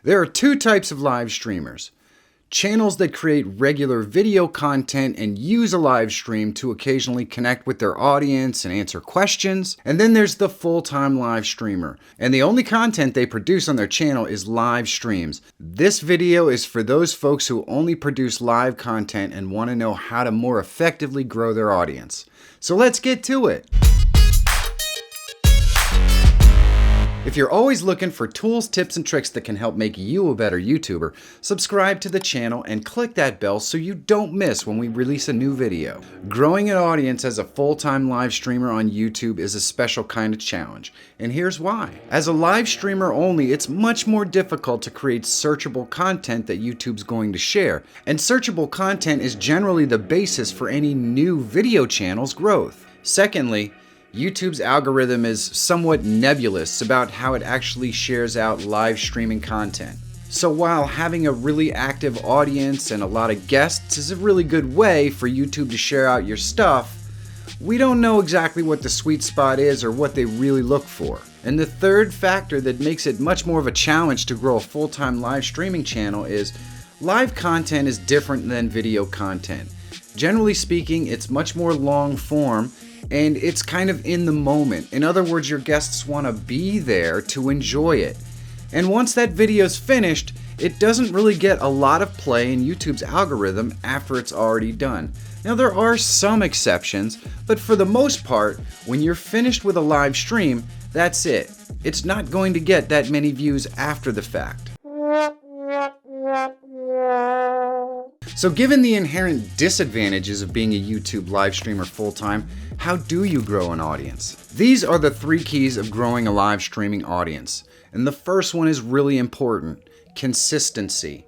There are two types of live streamers. Channels that create regular video content and use a live stream to occasionally connect with their audience and answer questions. And then there's the full-time live streamer. And the only content they produce on their channel is live streams. This video is for those folks who only produce live content and want to know how to more effectively grow their audience. So let's get to it. If you're always looking for tools, tips, and tricks that can help make you a better YouTuber, subscribe to the channel and click that bell so you don't miss when we release a new video. Growing an audience as a full-time live streamer on YouTube is a special kind of challenge, and here's why. As a live streamer only, it's much more difficult to create searchable content that YouTube's going to share, and searchable content is generally the basis for any new video channel's growth. Secondly, YouTube's algorithm is somewhat nebulous about how it actually shares out live streaming content. So while having a really active audience and a lot of guests is a really good way for YouTube to share out your stuff, we don't know exactly what the sweet spot is or what they really look for. And the third factor that makes it much more of a challenge to grow a full-time live streaming channel is live content is different than video content. Generally speaking, it's much more long form, and it's kind of in the moment. In other words, your guests want to be there to enjoy it. And once that video's finished, it doesn't really get a lot of play in YouTube's algorithm after it's already done. Now there are some exceptions, but for the most part, when you're finished with a live stream, that's it. It's not going to get that many views after the fact. So given the inherent disadvantages of being a YouTube live streamer full-time, how do you grow an audience? These are the 3 keys of growing a live streaming audience. And the first one is really important: consistency.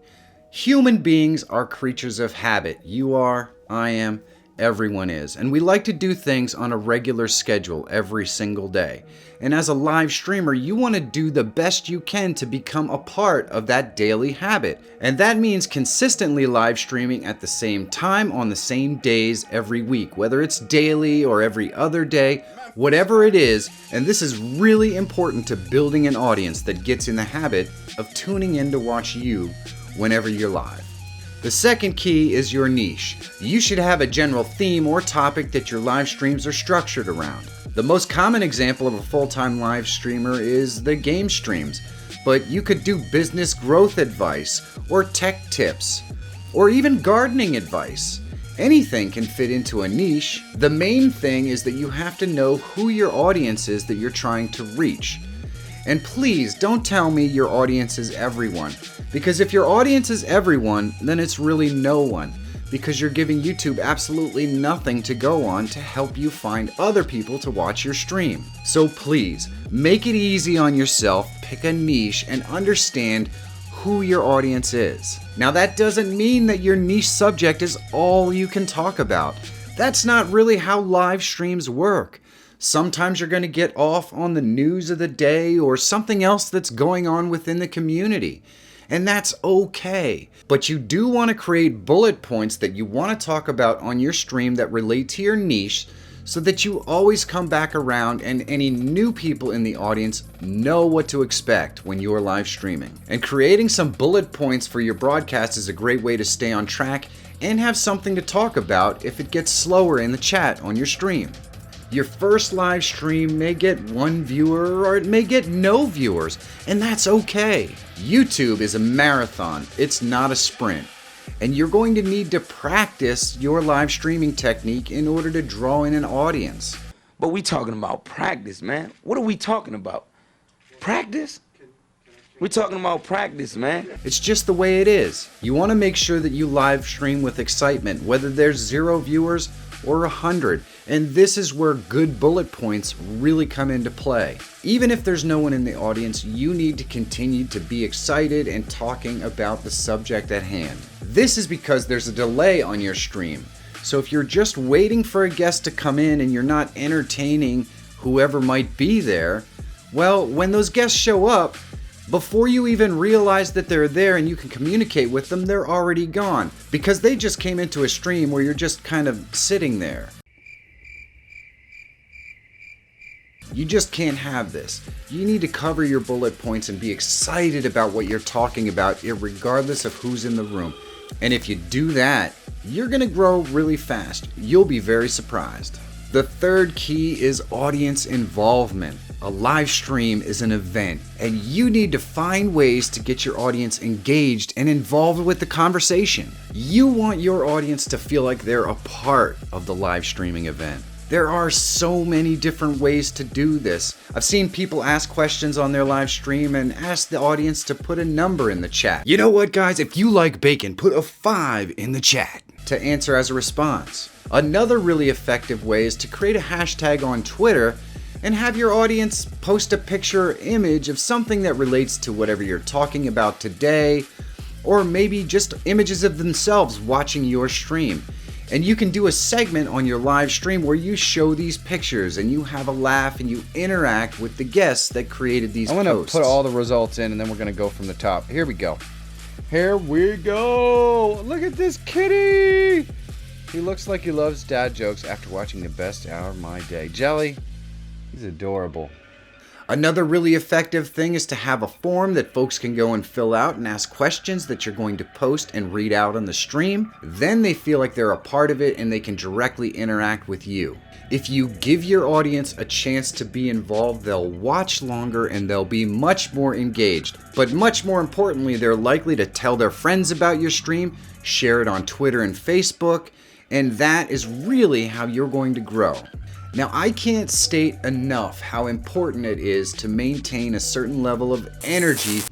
Human beings are creatures of habit. You are, I am, everyone is. And we like to do things on a regular schedule every single day. And as a live streamer, you want to do the best you can to become a part of that daily habit. And that means consistently live streaming at the same time on the same days every week, whether it's daily or every other day, whatever it is. And this is really important to building an audience that gets in the habit of tuning in to watch you whenever you're live. The second key is your niche. You should have a general theme or topic that your live streams are structured around. The most common example of a full-time live streamer is the game streams, but you could do business growth advice, or tech tips, or even gardening advice. Anything can fit into a niche. The main thing is that you have to know who your audience is that you're trying to reach. And please don't tell me your audience is everyone, because if your audience is everyone, then it's really no one, because you're giving YouTube absolutely nothing to go on to help you find other people to watch your stream. So please, make it easy on yourself, pick a niche, and understand who your audience is. Now that doesn't mean that your niche subject is all you can talk about. That's not really how live streams work. Sometimes you're going to get off on the news of the day or something else that's going on within the community. And that's okay. But you do want to create bullet points that you want to talk about on your stream that relate to your niche, so that you always come back around and any new people in the audience know what to expect when you're live streaming. And creating some bullet points for your broadcast is a great way to stay on track and have something to talk about if it gets slower in the chat on your stream. Your first live stream may get 1 viewer or it may get no viewers, and that's okay. YouTube is a marathon, it's not a sprint. And you're going to need to practice your live streaming technique in order to draw in an audience. But we talking about practice, man. What are we talking about? Practice? We're talking about practice, man. It's just the way it is. You want to make sure that you live stream with excitement, whether there's 0 viewers or 100. And this is where good bullet points really come into play. Even if there's no one in the audience, you need to continue to be excited and talking about the subject at hand. This is because there's a delay on your stream. So if you're just waiting for a guest to come in and you're not entertaining whoever might be there, well, when those guests show up, before you even realize that they're there and you can communicate with them, they're already gone, because they just came into a stream where you're just kind of sitting there. You just can't have this. You need to cover your bullet points and be excited about what you're talking about, regardless of who's in the room. And if you do that, you're going to grow really fast. You'll be very surprised. The third key is audience involvement. A live stream is an event, and you need to find ways to get your audience engaged and involved with the conversation. You want your audience to feel like they're a part of the live streaming event. There are so many different ways to do this. I've seen people ask questions on their live stream and ask the audience to put a number in the chat. You know what, guys? If you like bacon, put a 5 in the chat to answer as a response. Another really effective way is to create a hashtag on Twitter and have your audience post a picture or image of something that relates to whatever you're talking about today, or maybe just images of themselves watching your stream. And you can do a segment on your live stream where you show these pictures and you have a laugh and you interact with the guests that created these posts. I'm going to put all the results in and then we're going to go from the top. Here we go. Here we go. Look at this kitty. He looks like he loves dad jokes after watching the best hour of my day. Jelly, he's adorable. Another really effective thing is to have a form that folks can go and fill out and ask questions that you're going to post and read out on the stream. Then they feel like they're a part of it and they can directly interact with you. If you give your audience a chance to be involved, they'll watch longer and they'll be much more engaged. But much more importantly, they're likely to tell their friends about your stream, share it on Twitter and Facebook, and that is really how you're going to grow. Now, I can't state enough how important it is to maintain a certain level of energy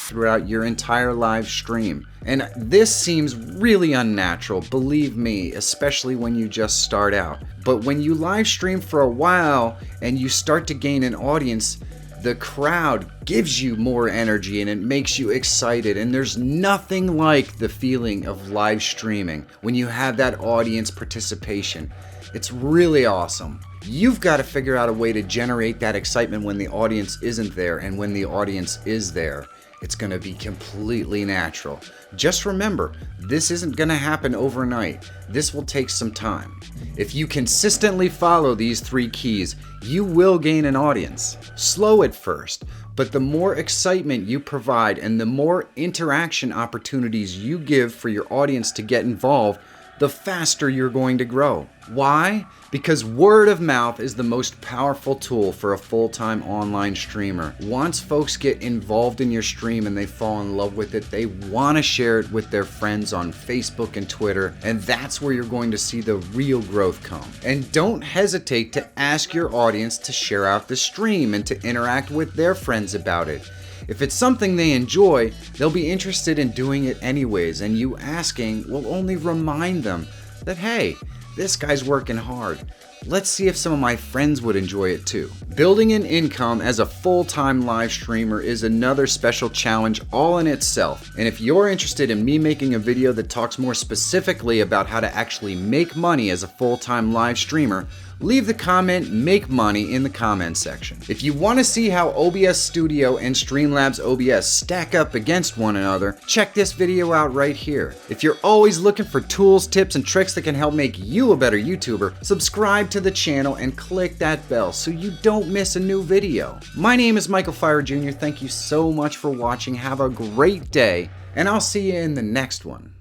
throughout your entire live stream. And this seems really unnatural, believe me, especially when you just start out. But when you live stream for a while and you start to gain an audience, the crowd gives you more energy and it makes you excited. And there's nothing like the feeling of live streaming when you have that audience participation. It's really awesome. You've got to figure out a way to generate that excitement when the audience isn't there, and when the audience is there, it's going to be completely natural. Just remember, this isn't going to happen overnight. This will take some time. If you consistently follow these 3 keys, you will gain an audience. Slow at first, but the more excitement you provide and the more interaction opportunities you give for your audience to get involved, the faster you're going to grow. Why? Because word of mouth is the most powerful tool for a full-time online streamer. Once folks get involved in your stream and they fall in love with it, they want to share it with their friends on Facebook and Twitter, and that's where you're going to see the real growth come. And don't hesitate to ask your audience to share out the stream and to interact with their friends about it. If it's something they enjoy, they'll be interested in doing it anyways, and you asking will only remind them that, hey, this guy's working hard. Let's see if some of my friends would enjoy it too. Building an income as a full-time live streamer is another special challenge all in itself. And if you're interested in me making a video that talks more specifically about how to actually make money as a full-time live streamer, leave the comment "make money" in the comment section. If you want to see how OBS Studio and Streamlabs OBS stack up against one another, check this video out right here. If you're always looking for tools, tips, and tricks that can help make you a better YouTuber, subscribe to the channel and click that bell so you don't miss a new video. My name is Michael Fire Jr. Thank you so much for watching. Have a great day, and I'll see you in the next one.